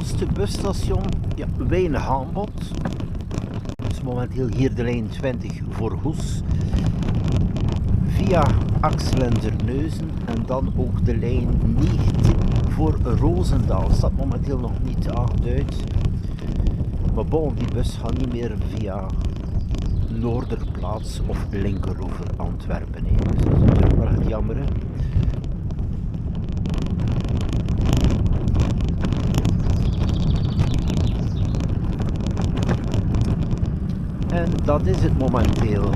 grootste busstation, ja, Wijngaambod. Dat is momenteel hier de lijn 20 voor Goes. Via Axel en Terneuzen en dan ook de lijn 19 voor Roosendaal. Dat staat momenteel nog niet aangeduid. Maar bon, die bus gaat niet meer via Noorderplaats of Linkeroever Antwerpen. Dus dat is natuurlijk wel het jammer. Hè? En dat is het momenteel.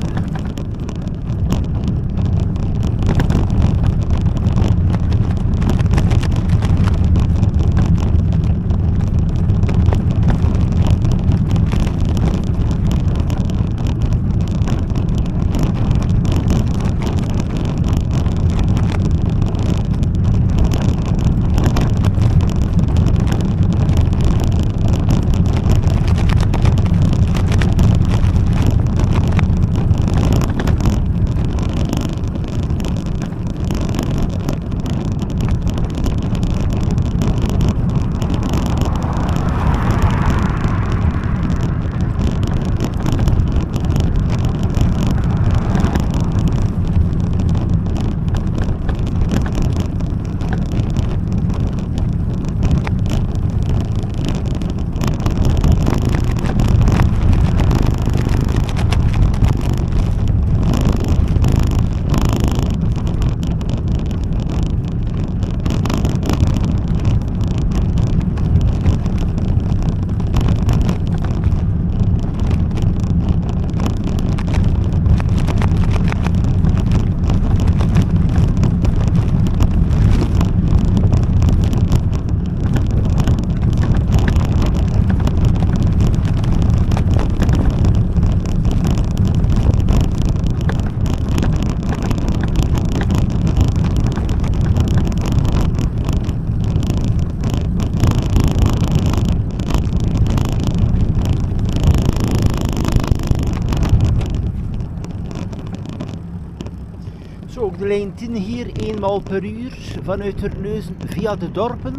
Zo, ook de lijn 10 hier, eenmaal per uur vanuit Terneuzen via de dorpen.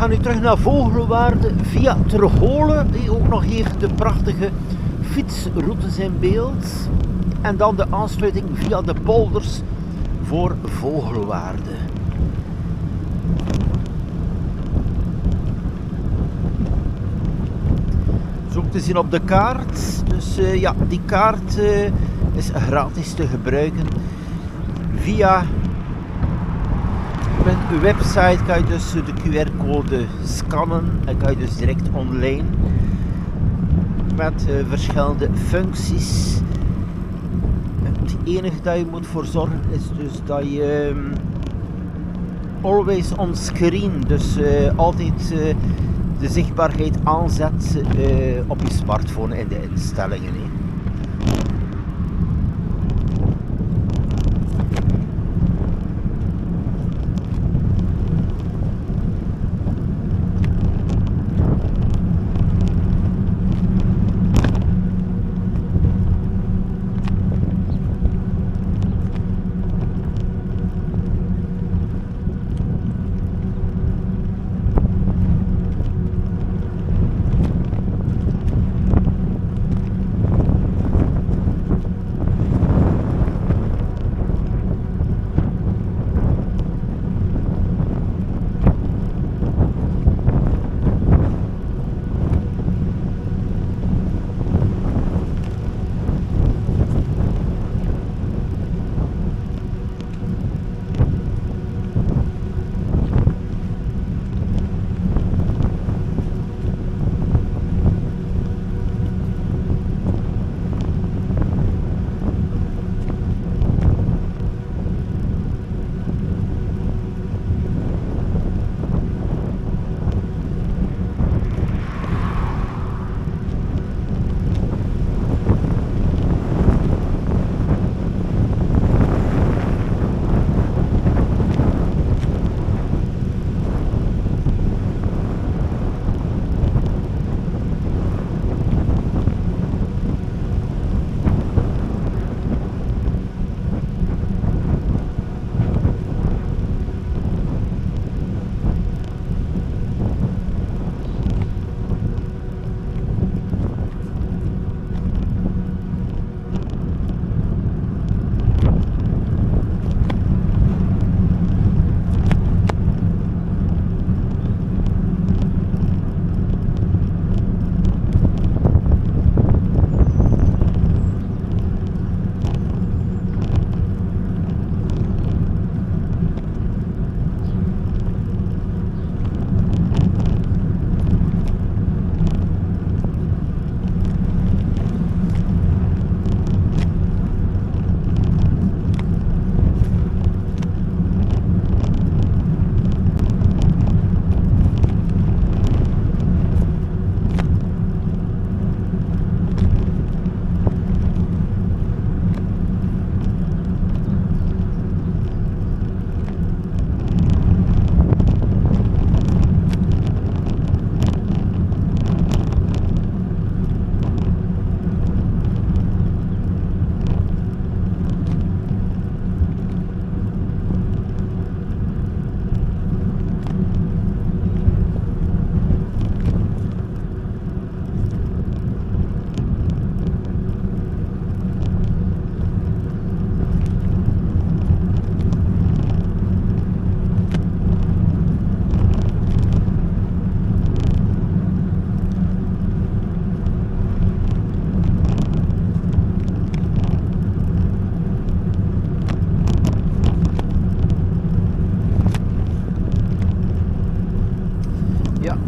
ga nu terug naar Vogelwaarde via Terholen, die ook nog even de prachtige fietsroutes in beeld. En dan de aansluiting via de polders voor Vogelwaarde. Zo ook te zien op de kaart. Dus ja, die kaart is gratis te gebruiken. Via mijn website kan je dus de QR-code scannen en kan je dus direct online met verschillende functies. Het enige dat je moet voor zorgen is dus dat je always on screen, dus altijd de zichtbaarheid aanzet op je smartphone in de instellingen. Hè.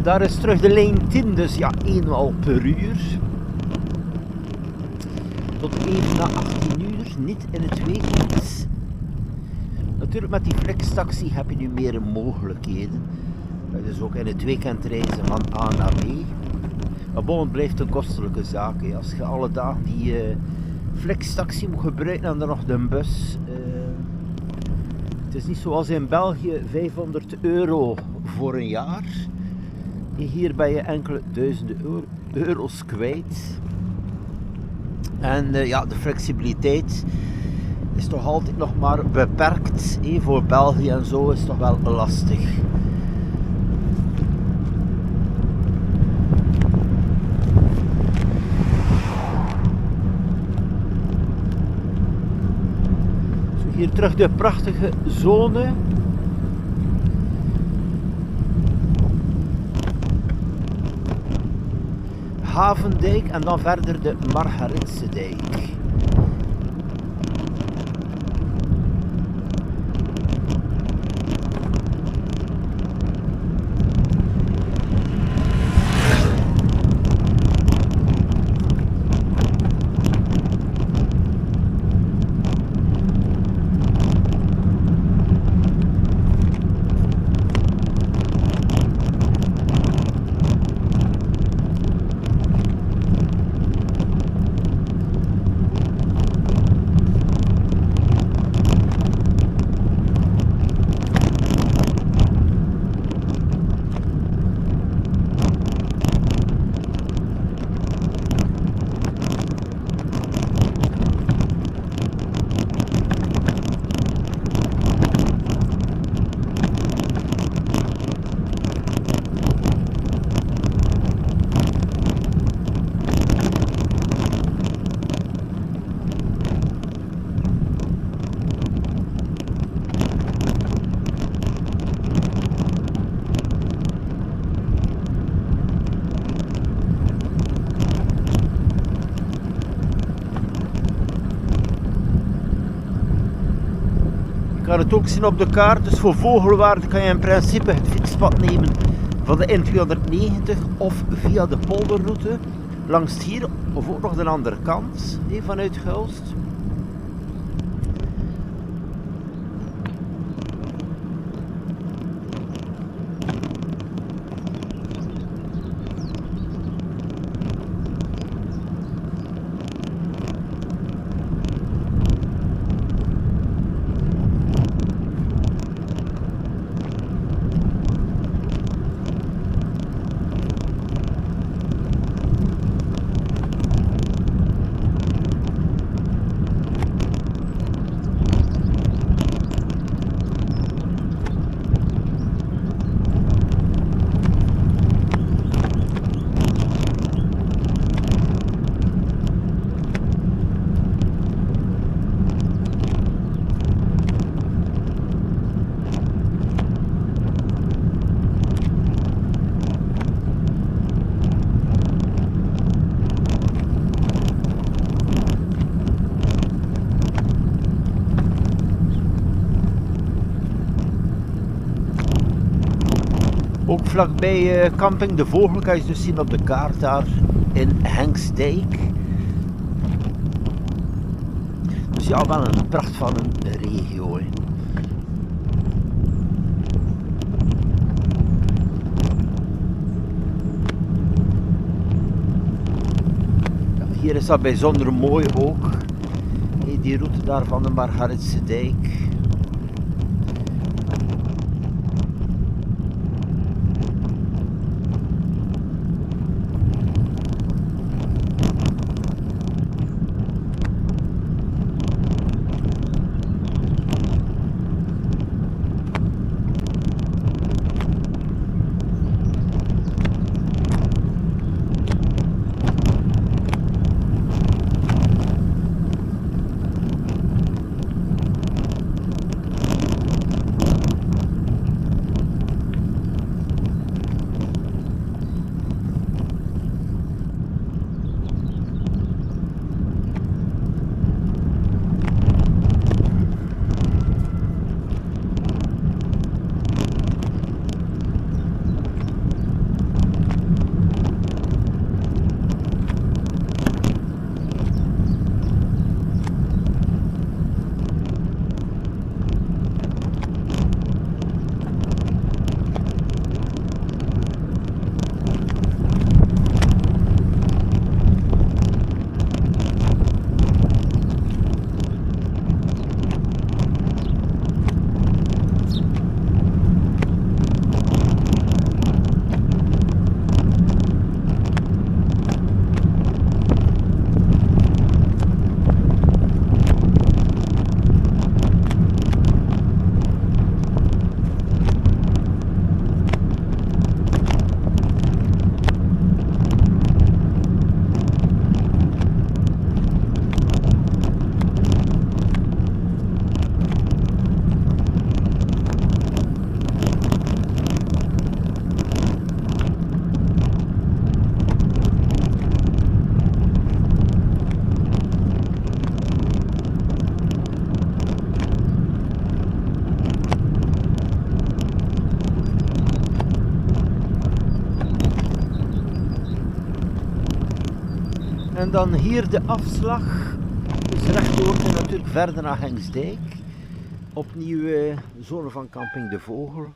Daar is terug de lijn 10, dus ja, 1 mijl per uur. Tot even na 18 uur, niet in het weekend. Natuurlijk met die flextaxi heb je nu meer mogelijkheden. Dus ook in het weekend reizen van A naar B. Maar bon, het blijft een kostelijke zaak. Hè. Als je alle dagen die flextaxi moet gebruiken en dan nog de bus. Het is niet zoals in België, €500 voor een jaar. Hier ben je enkele duizenden euro's kwijt. En ja, de flexibiliteit is toch altijd nog maar beperkt. Voor België en zo is het toch wel lastig. Hier terug de prachtige zone. Havendijk en dan verder de Margaritse dijk. Je kan het ook zien op de kaart, dus voor Vogelwaarde kan je in principe het fietspad nemen van de N290 of via de polderroute langs hier of ook nog de andere kant vanuit Gulst. Ook vlakbij camping De Vogel kan je dus zien op de kaart daar in Henksdijk. Dus ja, wel een pracht van een regio. Hè. Ja, hier is dat bijzonder mooi ook. Die route daar van de Margaritse dijk. En dan hier de afslag. Dus rechtdoor en natuurlijk verder naar Hengsdijk. Opnieuw zone van camping De Vogel.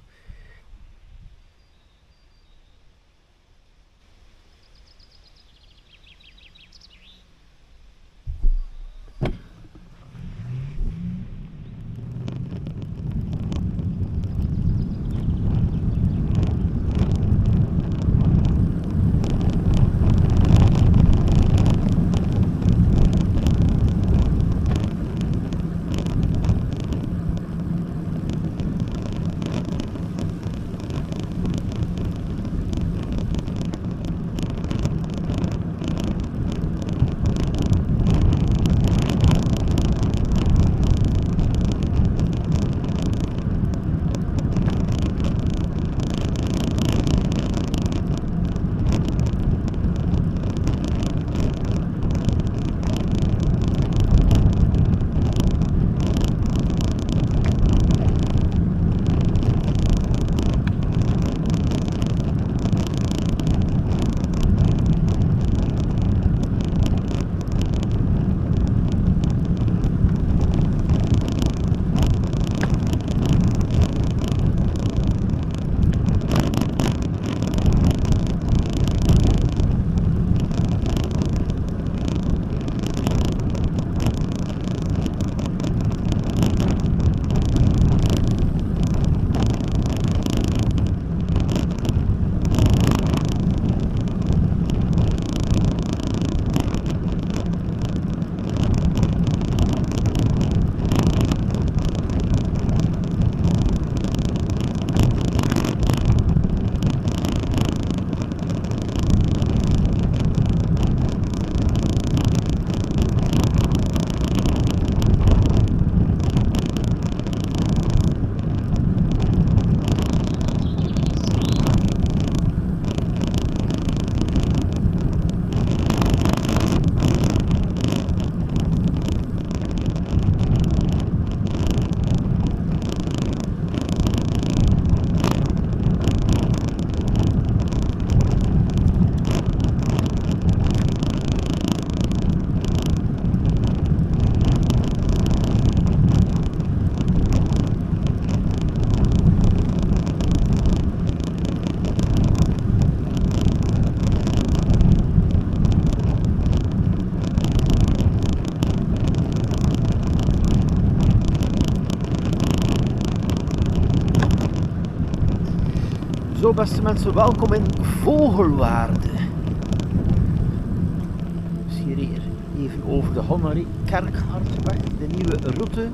Zo beste mensen, welkom in Vogelwaarde. Dus hier even over de Honnerie Kerkhartweg, de nieuwe route.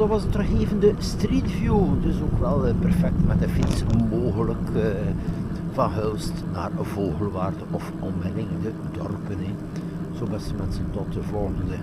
dat was het terug even de Street View. Dus ook wel perfect met de fiets mogelijk van Hulst naar Vogelwaard of omliggende dorpen. Zo beste mensen, tot de volgende.